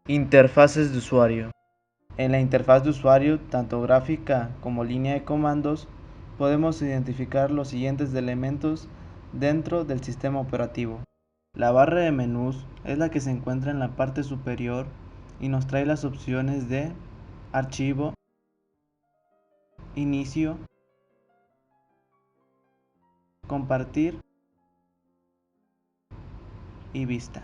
Interfaces de usuario. En la interfaz de usuario, tanto gráfica como línea de comandos, podemos identificar los siguientes elementos dentro del sistema operativo. La barra de menús es la que se encuentra en la parte superior y nos trae las opciones de archivo, inicio, compartir y vista.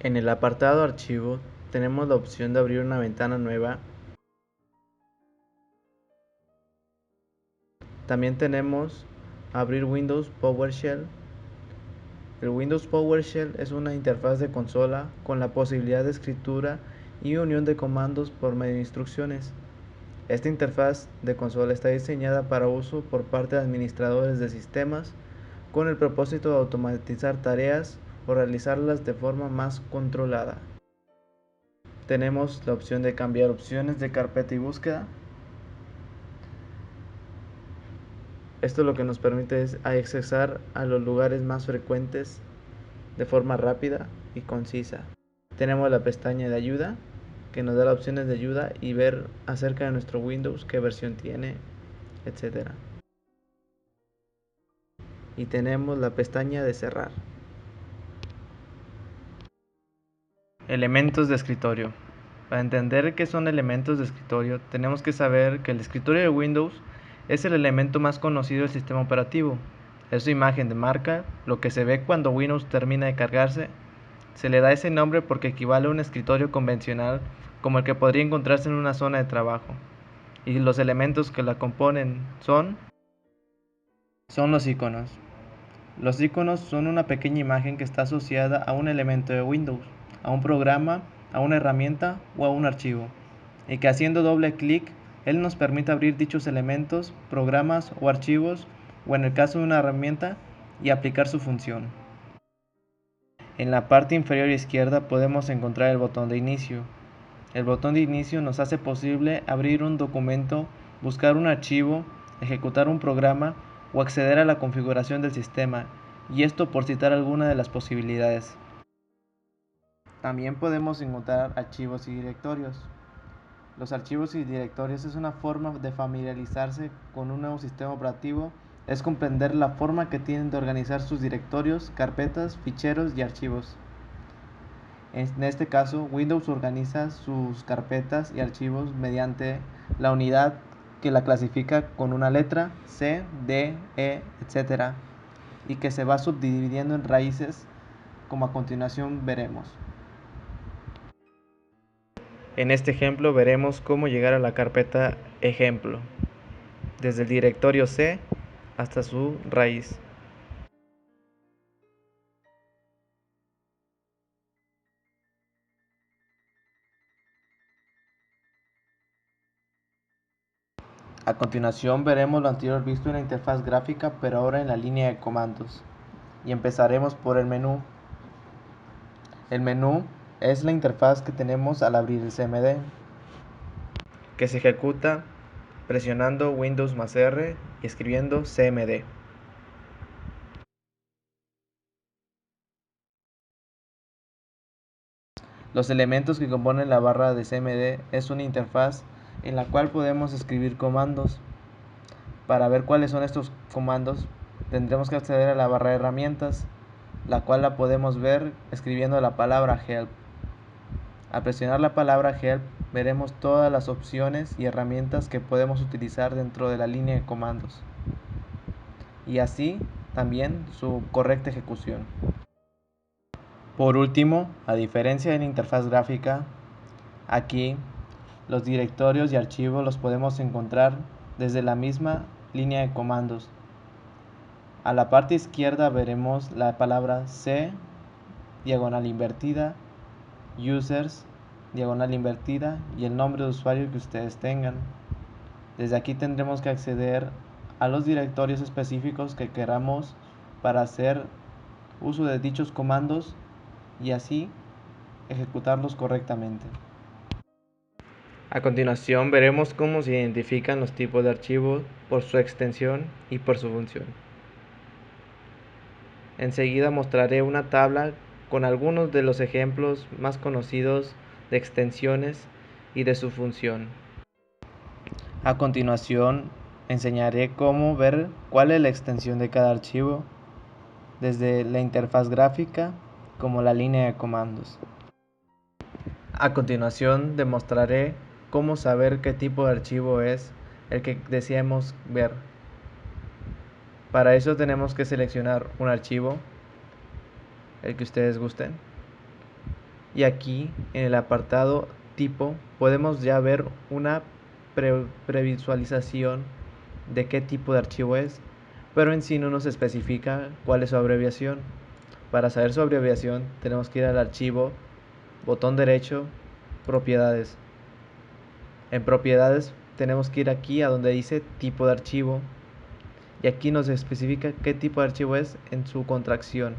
En el apartado archivo tenemos la opción de abrir una ventana nueva. También tenemos abrir Windows PowerShell. El Windows PowerShell es una interfaz de consola con la posibilidad de escritura y unión de comandos por medio de instrucciones. Esta interfaz de consola está diseñada para uso por parte de administradores de sistemas con el propósito de automatizar tareas o realizarlas de forma más controlada. Tenemos la opción de cambiar opciones de carpeta y búsqueda. Esto lo que nos permite es accesar a los lugares más frecuentes de forma rápida y concisa. Tenemos la pestaña de ayuda que nos da las opciones de ayuda y ver acerca de nuestro Windows, qué versión tiene, etc. Y tenemos la pestaña de cerrar. Elementos de escritorio. Para entender qué son elementos de escritorio, tenemos que saber que el escritorio de Windows es el elemento más conocido del sistema operativo. Es su imagen de marca, lo que se ve cuando Windows termina de cargarse. Se le da ese nombre porque equivale a un escritorio convencional como el que podría encontrarse en una zona de trabajo. Y los elementos que la componen son los iconos. Los iconos son una pequeña imagen que está asociada a un elemento de Windows, a un programa, a una herramienta o a un archivo, y que haciendo doble clic, él nos permite abrir dichos elementos, programas o archivos, o en el caso de una herramienta, y aplicar su función. En la parte inferior izquierda podemos encontrar el botón de inicio. El botón de inicio nos hace posible abrir un documento, buscar un archivo, ejecutar un programa o acceder a la configuración del sistema, y esto por citar alguna de las posibilidades. También podemos encontrar archivos y directorios. Los archivos y directorios es una forma de familiarizarse con un nuevo sistema operativo, es comprender la forma que tienen de organizar sus directorios, carpetas, ficheros y archivos. En este caso, Windows organiza sus carpetas y archivos mediante la unidad que la clasifica con una letra C, D, E, etc. y que se va subdividiendo en raíces, como a continuación veremos. En este ejemplo veremos cómo llegar a la carpeta ejemplo, desde el directorio C hasta su raíz. A continuación veremos lo anterior visto en la interfaz gráfica, pero ahora en la línea de comandos. Y empezaremos por el menú. El menú es la interfaz que tenemos al abrir el CMD, que se ejecuta presionando Windows más R y escribiendo CMD. Los elementos que componen la barra de CMD es una interfaz en la cual podemos escribir comandos. Para ver cuáles son estos comandos, tendremos que acceder a la barra de herramientas, la cual la podemos ver escribiendo la palabra help. Al presionar la palabra help, veremos todas las opciones y herramientas que podemos utilizar dentro de la línea de comandos, y así también su correcta ejecución. Por último, a diferencia de la interfaz gráfica, aquí los directorios y archivos los podemos encontrar desde la misma línea de comandos. A la parte izquierda veremos la palabra C, diagonal invertida, users, diagonal invertida y el nombre de usuario que ustedes tengan. Desde aquí tendremos que acceder a los directorios específicos que queramos para hacer uso de dichos comandos y así ejecutarlos correctamente. A continuación veremos cómo se identifican los tipos de archivos por su extensión y por su función. Enseguida mostraré una tabla con algunos de los ejemplos más conocidos de extensiones y de su función. A continuación, enseñaré cómo ver cuál es la extensión de cada archivo, desde la interfaz gráfica como la línea de comandos. A continuación, demostraré cómo saber qué tipo de archivo es el que deseamos ver. Para eso tenemos que seleccionar un archivo, el que ustedes gusten, y aquí en el apartado tipo podemos ya ver una previsualización de qué tipo de archivo es, pero en sí no nos especifica cuál es su abreviación. Para saber su abreviación tenemos que ir al archivo, botón derecho, propiedades. En propiedades tenemos que ir aquí a donde dice tipo de archivo, y aquí nos especifica qué tipo de archivo es en su contracción.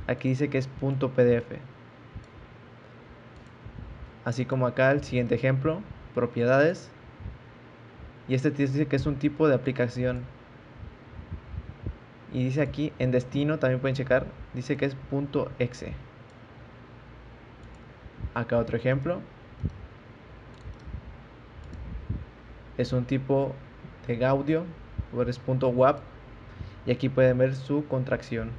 Aquí dice que es .pdf. Así como acá el siguiente ejemplo, propiedades, y este dice que es un tipo de aplicación. Y dice aquí en destino, también pueden checar, dice que es .exe. Acá otro ejemplo, es un tipo de audio, o es .wav, y aquí pueden ver su contracción.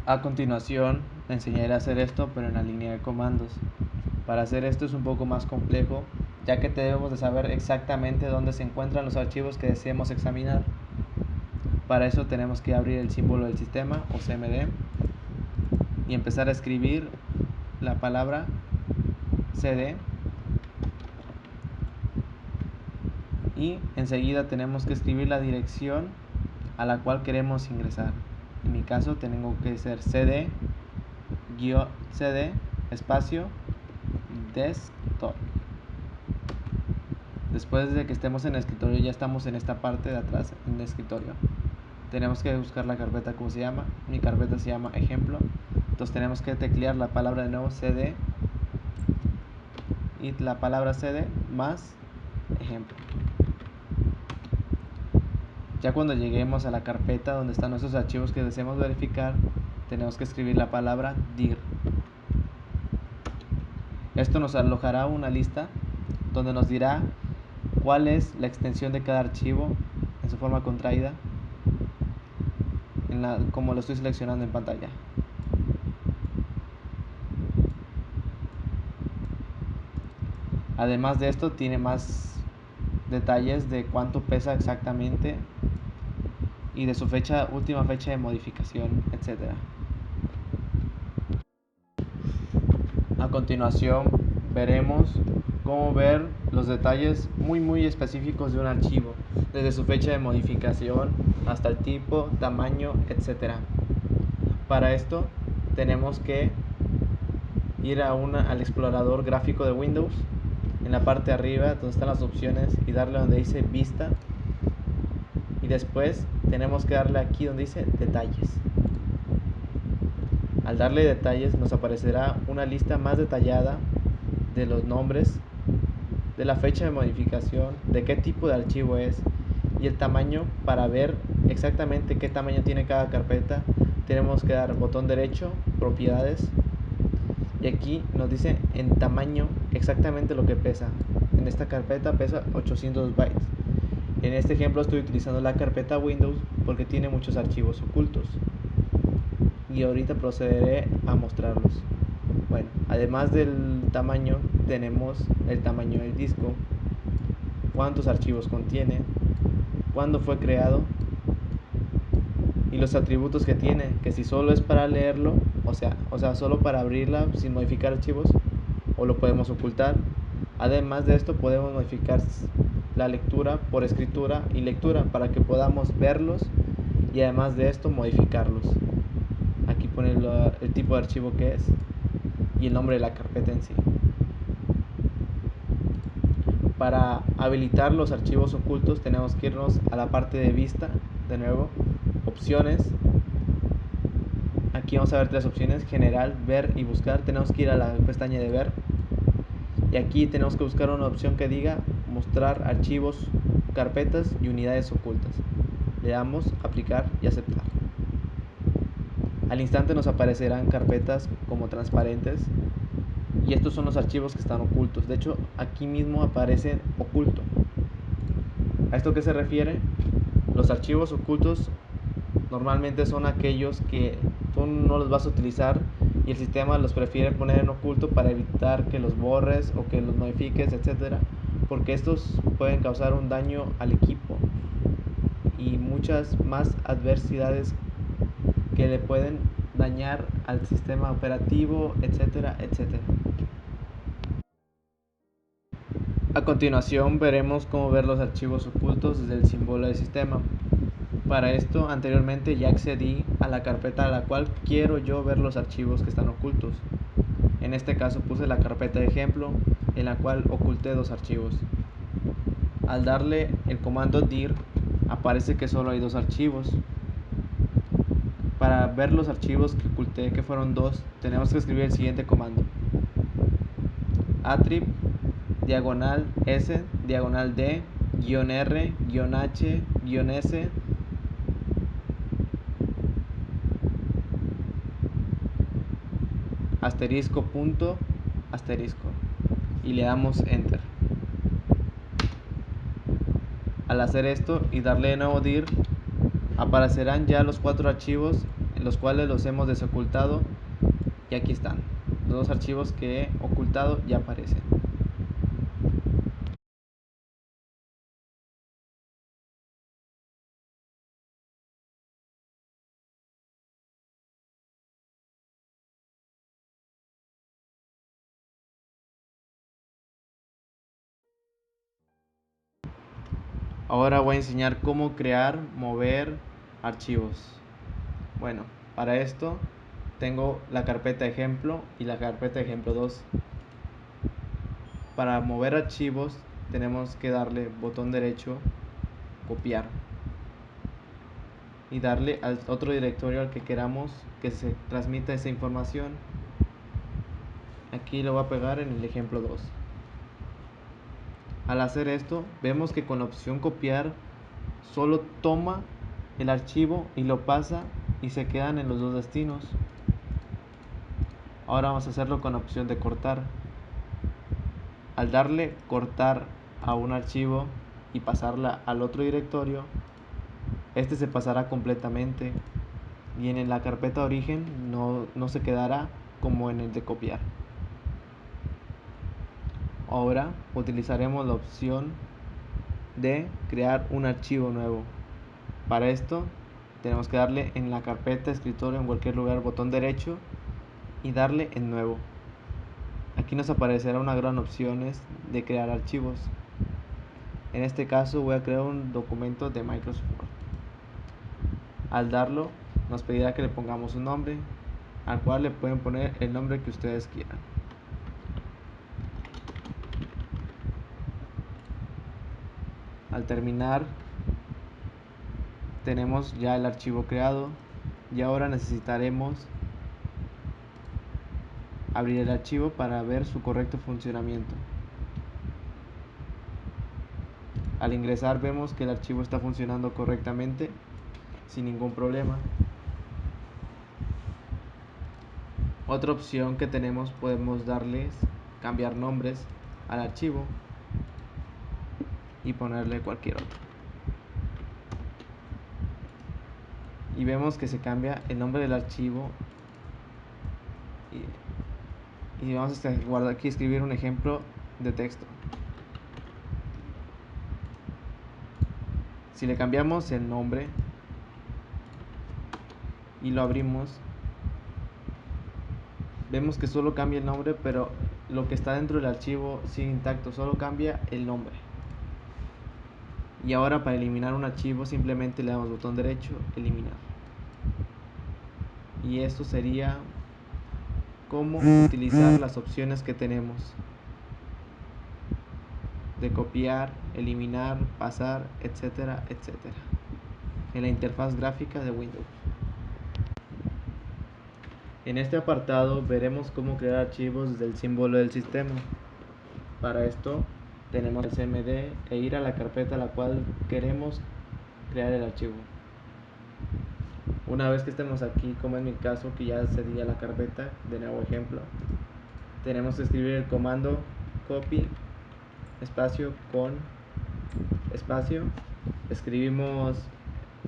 A continuación enseñaré a hacer esto, pero en la línea de comandos. Para hacer esto es un poco más complejo, ya que debemos de saber exactamente dónde se encuentran los archivos que deseemos examinar. Para eso tenemos que abrir el símbolo del sistema, o cmd, y empezar a escribir la palabra cd, y enseguida tenemos que escribir la dirección a la cual queremos ingresar. En mi caso tengo que ser cd espacio desktop. Después de que estemos en el escritorio, ya estamos en esta parte de atrás en el escritorio. Tenemos que buscar la carpeta, como se llama. Mi carpeta se llama ejemplo. Entonces tenemos que teclear la palabra de nuevo cd y la palabra cd más ejemplo. Ya cuando lleguemos a la carpeta donde están nuestros archivos que deseamos verificar, tenemos que escribir la palabra dir. Esto nos alojará una lista donde nos dirá cuál es la extensión de cada archivo en su forma contraída, como lo estoy seleccionando en pantalla. Además de esto, tiene más detalles de cuánto pesa exactamente y de su última fecha de modificación, etc. A continuación veremos cómo ver los detalles muy específicos de un archivo, desde su fecha de modificación hasta el tipo, tamaño, etc. Para esto tenemos que ir al explorador gráfico de Windows, en la parte de arriba donde están las opciones, y darle donde dice vista, y después tenemos que darle aquí donde dice detalles. Al darle detalles nos aparecerá una lista más detallada de los nombres, de la fecha de modificación, de qué tipo de archivo es y el tamaño. Para ver exactamente qué tamaño tiene cada carpeta, tenemos que dar botón derecho, propiedades, y aquí nos dice en tamaño exactamente lo que pesa. En esta carpeta pesa 800 bytes. En este ejemplo estoy utilizando la carpeta Windows porque tiene muchos archivos ocultos, y ahorita procederé a mostrarlos. Bueno, además del tamaño, tenemos el tamaño del disco, cuántos archivos contiene, cuándo fue creado y los atributos que tiene, que si solo es para leerlo, o sea solo para abrirla sin modificar archivos, o lo podemos ocultar. Además de esto, podemos modificar la lectura por escritura y lectura para que podamos verlos, y además de esto modificarlos. Aquí pone el tipo de archivo que es y el nombre de la carpeta en sí. Para habilitar los archivos ocultos tenemos que irnos a la parte de vista, de nuevo, opciones. Aquí vamos a ver tres opciones: general, ver y buscar. Tenemos que ir a la pestaña de ver, y aquí tenemos que buscar una opción que diga mostrar archivos, carpetas y unidades ocultas. Le damos aplicar y aceptar. Al instante nos aparecerán carpetas como transparentes y estos son los archivos que están ocultos. De hecho, aquí mismo aparece oculto. ¿A esto qué se refiere? Los archivos ocultos normalmente son aquellos que tú no los vas a utilizar y el sistema los prefiere poner en oculto para evitar que los borres o que los modifiques, etcétera, porque estos pueden causar un daño al equipo y muchas más adversidades que le pueden dañar al sistema operativo, etcétera, etcétera. A continuación veremos cómo ver los archivos ocultos desde el símbolo del sistema. Para esto, anteriormente ya accedí a la carpeta a la cual quiero yo ver los archivos que están ocultos. En este caso puse la carpeta de ejemplo, en la cual oculté dos archivos. Al darle el comando dir, aparece que solo hay dos archivos. Para ver los archivos que oculté, que fueron dos, tenemos que escribir el siguiente comando: attrib diagonal s diagonal d guión r guión h guión s asterisco punto asterisco y le damos enter. Al hacer esto y darle de nuevo dir, aparecerán ya los cuatro archivos en los cuales los hemos desocultado y aquí están. Los dos archivos que he ocultado ya aparecen. Ahora voy a enseñar cómo crear, mover archivos. Bueno, para esto tengo la carpeta ejemplo y la carpeta ejemplo 2. Para mover archivos tenemos que darle botón derecho, copiar y darle al otro directorio al que queramos que se transmita esa información. Aquí lo voy a pegar en el ejemplo 2. Al hacer esto, vemos que con la opción copiar solo toma el archivo y lo pasa y se quedan en los dos destinos. Ahora vamos a hacerlo con la opción de cortar. Al darle cortar a un archivo y pasarla al otro directorio, este se pasará completamente y en la carpeta origen no se quedará como en el de copiar. Ahora utilizaremos la opción de crear un archivo nuevo. Para esto tenemos que darle en la carpeta escritorio en cualquier lugar botón derecho y darle en nuevo. Aquí nos aparecerá una gran opciones de crear archivos. En este caso voy a crear un documento de Microsoft Word. Al darlo nos pedirá que le pongamos un nombre, al cual le pueden poner el nombre que ustedes quieran. Al terminar tenemos ya el archivo creado y ahora necesitaremos abrir el archivo para ver su correcto funcionamiento. Al ingresar vemos que el archivo está funcionando correctamente sin ningún problema. Otra opción que tenemos, podemos darles cambiar nombres al archivo y ponerle cualquier otro. Y vemos que se cambia el nombre del archivo y vamos a guardar aquí, escribir un ejemplo de texto. Si le cambiamos el nombre y lo abrimos, vemos que solo cambia el nombre, pero lo que está dentro del archivo sigue intacto, solo cambia el nombre. Y ahora para eliminar un archivo simplemente le damos botón derecho, eliminar. Y esto sería cómo utilizar las opciones que tenemos de copiar, eliminar, pasar, etcétera, etcétera, en la interfaz gráfica de Windows. En este apartado veremos cómo crear archivos desde el símbolo del sistema. Para esto tenemos el cmd e ir a la carpeta a la cual queremos crear el archivo. Una vez que estemos aquí, como en mi caso que ya accedí a la carpeta, de nuevo ejemplo, tenemos que escribir el comando copy espacio con espacio, escribimos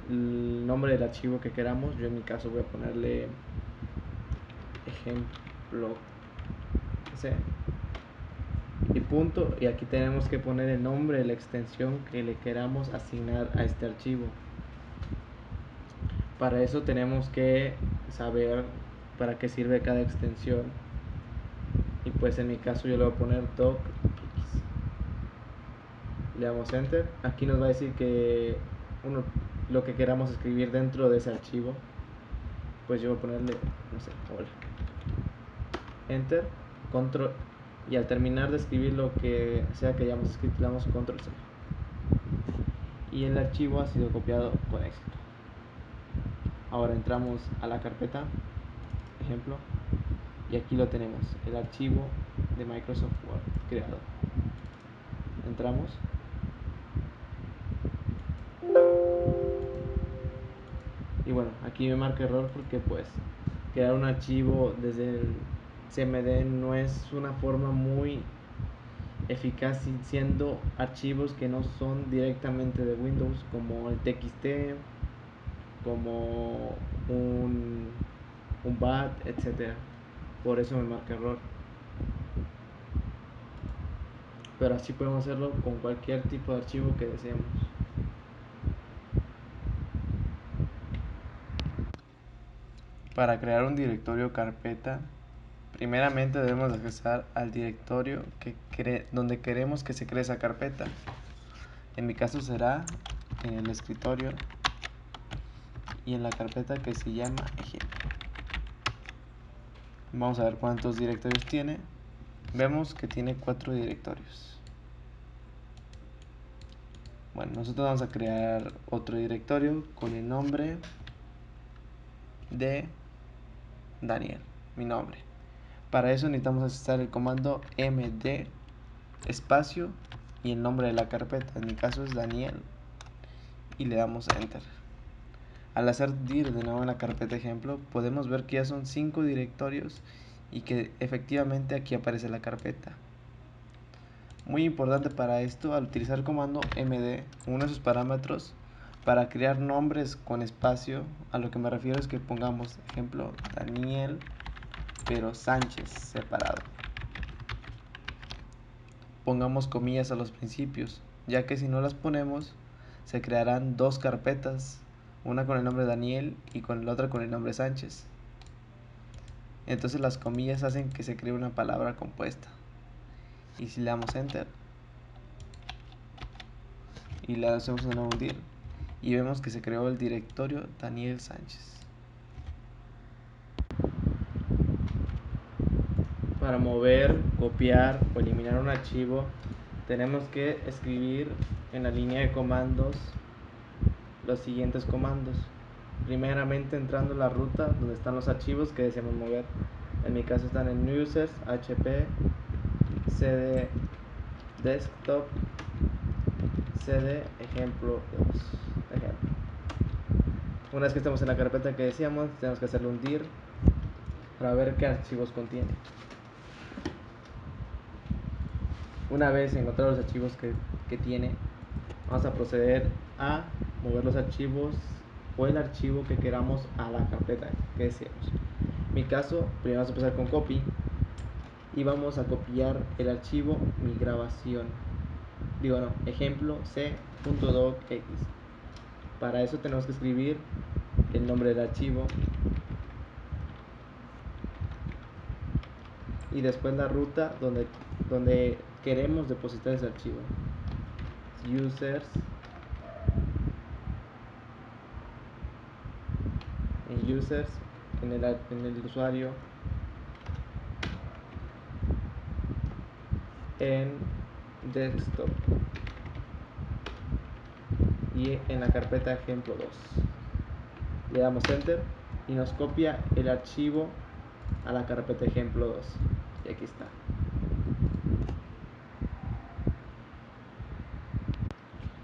el nombre del archivo que queramos. Yo en mi caso voy a ponerle ejemplo C y punto, y aquí tenemos que poner el nombre de la extensión que le queramos asignar a este archivo. Para eso tenemos que saber para qué sirve cada extensión, y pues en mi caso yo le voy a poner docx. Le damos enter. Aquí nos va a decir que lo que queramos escribir dentro de ese archivo. Pues yo voy a ponerle, no sé, hola. Enter, control, y al terminar de escribir lo que sea que hayamos escrito, le damos control C. Y el archivo ha sido copiado con éxito. Ahora entramos a la carpeta, ejemplo, y aquí lo tenemos, el archivo de Microsoft Word creado. Entramos. Y bueno, aquí me marca error porque pues crear un archivo desde el CMD no es una forma muy eficaz, siendo archivos que no son directamente de Windows, como el TXT, como un BAT, etcétera. Por eso me marca error. Pero así podemos hacerlo con cualquier tipo de archivo que deseemos. Para crear un directorio o carpeta, primeramente debemos accesar al directorio donde queremos que se cree esa carpeta. En mi caso será en el escritorio y en la carpeta que se llama ejemplo. Vamos a ver cuántos directorios tiene. Vemos que tiene 4 directorios. Bueno, nosotros vamos a crear otro directorio con el nombre de Daniel, mi nombre. Para eso necesitamos accesar el comando md espacio y el nombre de la carpeta. En mi caso es Daniel, y le damos a enter. Al hacer dir de nuevo en la carpeta ejemplo, podemos ver que ya son 5 directorios y que efectivamente aquí aparece la carpeta. Muy importante para esto, al utilizar el comando md, uno de sus parámetros para crear nombres con espacio, a lo que me refiero es que pongamos ejemplo Daniel pero Sánchez separado. Pongamos comillas a los principios, ya que si no las ponemos se crearán 2 carpetas, una con el nombre Daniel y con la otra con el nombre Sánchez. Entonces las comillas hacen que se cree una palabra compuesta. Y si le damos enter y le hacemos de nuevo un dir, y vemos que se creó el directorio Daniel Sánchez. Para mover, copiar o eliminar un archivo, tenemos que escribir en la línea de comandos los siguientes comandos. Primeramente entrando en la ruta donde están los archivos que deseamos mover. En mi caso están en users, hp, cd desktop, cd ejemplo 2. Ejemplo. Una vez que estamos en la carpeta que decíamos, tenemos que hacerle un dir para ver qué archivos contiene. Una vez encontrados los archivos que tiene, vamos a proceder a mover los archivos o el archivo que queramos a la carpeta que deseemos. En mi caso, primero vamos a empezar con copy y vamos a copiar el archivo mi grabación. Digo, no, ejemplo c.docx. Para eso tenemos que escribir el nombre del archivo y después la ruta donde queremos depositar ese archivo. Users, en users, en el usuario, en desktop y en la carpeta ejemplo 2. Le damos enter y nos copia el archivo a la carpeta ejemplo 2. Y aquí está.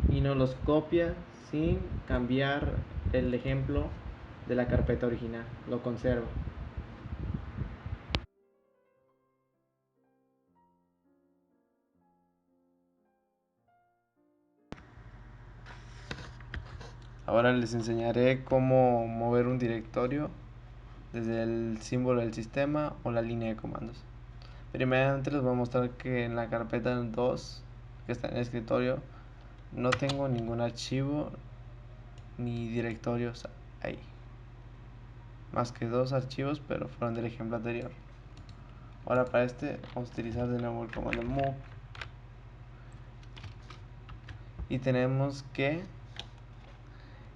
Y nos los copia sin cambiar el ejemplo de la carpeta original, lo conservo. Ahora les enseñaré cómo mover un directorio desde el símbolo del sistema o la línea de comandos. Primeramente les voy a mostrar que en la carpeta 2 que está en el escritorio no tengo ningún archivo ni directorios ahí, más que dos archivos, pero fueron del ejemplo anterior. Ahora para este vamos a utilizar de nuevo el comando move y tenemos que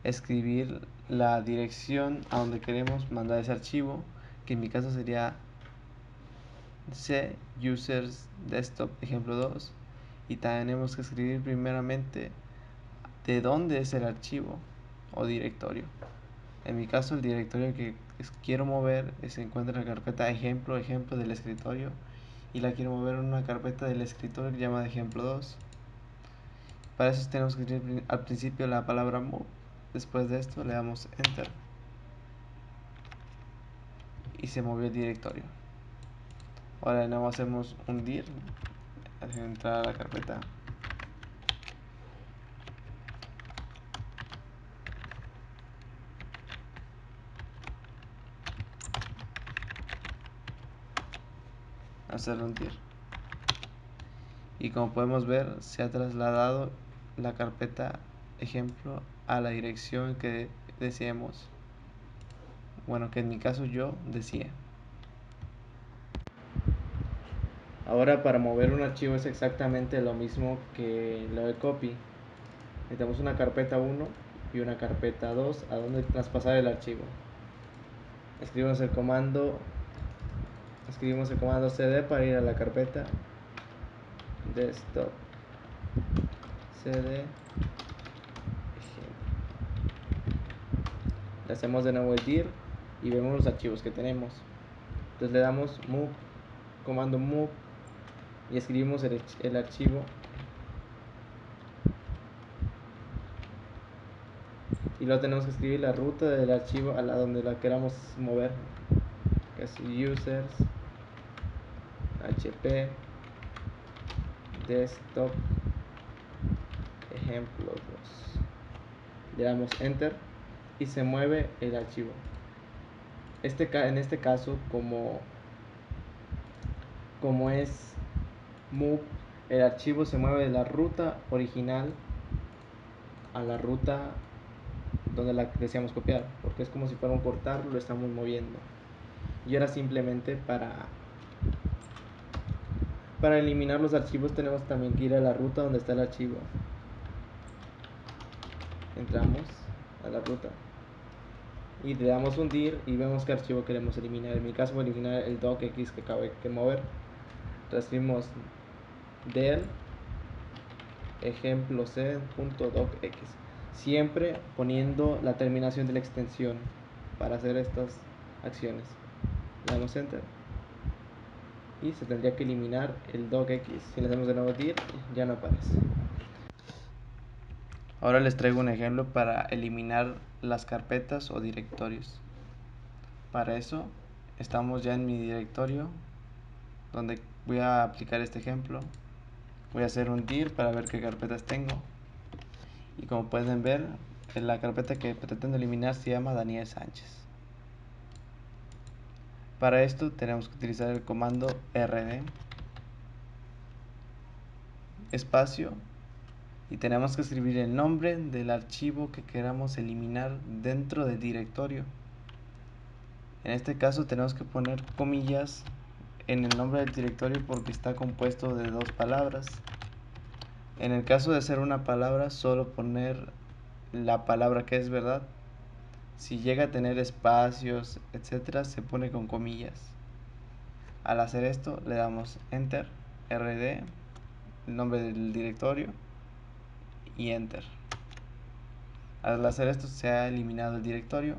escribir la dirección a donde queremos mandar ese archivo, que en mi caso sería C users desktop ejemplo 2, y tenemos que escribir primeramente de dónde es el archivo o directorio. En mi caso el directorio que quiero mover se encuentra en la carpeta ejemplo del escritorio, y la quiero mover en una carpeta del escritorio llamada ejemplo 2. Para eso tenemos que escribir al principio la palabra move. Después de esto le damos enter y se movió el directorio. Ahora de nuevo hacemos un dir, entrar a la carpeta, hacer un dir, y como podemos ver se ha trasladado la carpeta ejemplo a la dirección que deseemos, bueno, que en mi caso yo decía. Ahora para mover un archivo es exactamente lo mismo que lo de copy. Necesitamos una carpeta 1 y una carpeta 2 a donde traspasar el archivo. Escribimos el comando cd para ir a la carpeta desktop cd. Le hacemos de nuevo el dir y vemos los archivos que tenemos. Entonces le damos move, comando move, y escribimos el archivo, y luego tenemos que escribir la ruta del archivo a la donde la queramos mover, que es users hp desktop ejemplo 2. Le damos enter y se mueve el archivo. En este caso, como es move, el archivo se mueve de la ruta original a la ruta donde la deseamos copiar, porque es como si fuera un cortar, lo estamos moviendo. Y ahora simplemente para eliminar los archivos tenemos también que ir a la ruta donde está el archivo. Entramos a la ruta y le damos un dir y vemos qué archivo queremos eliminar. En mi caso voy a eliminar el docx que acabo de mover. Transferimos del ejemplo c.docx, siempre poniendo la terminación de la extensión para hacer estas acciones. Le damos enter y se tendría que eliminar el docx. Si le hacemos de nuevo dir, ya no aparece. Ahora les traigo un ejemplo para eliminar las carpetas o directorios. Para eso estamos ya en mi directorio donde voy a aplicar este ejemplo. Voy a hacer un dir para ver qué carpetas tengo, y como pueden ver, la carpeta que pretendo eliminar se llama Daniel Sánchez. Para esto tenemos que utilizar el comando rd espacio y tenemos que escribir el nombre del archivo que queramos eliminar dentro del directorio. En este caso tenemos que poner comillas en el nombre del directorio porque está compuesto de dos palabras. En el caso de ser una palabra, solo poner la palabra que es verdad. Si llega a tener espacios, etcétera, se pone con comillas. Al hacer esto le damos enter, rd, el nombre del directorio, y enter. Al hacer esto se ha eliminado el directorio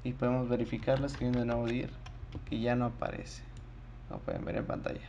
y podemos verificarlo escribiendo de nuevo dir, que ya no aparece, como pueden ver en pantalla.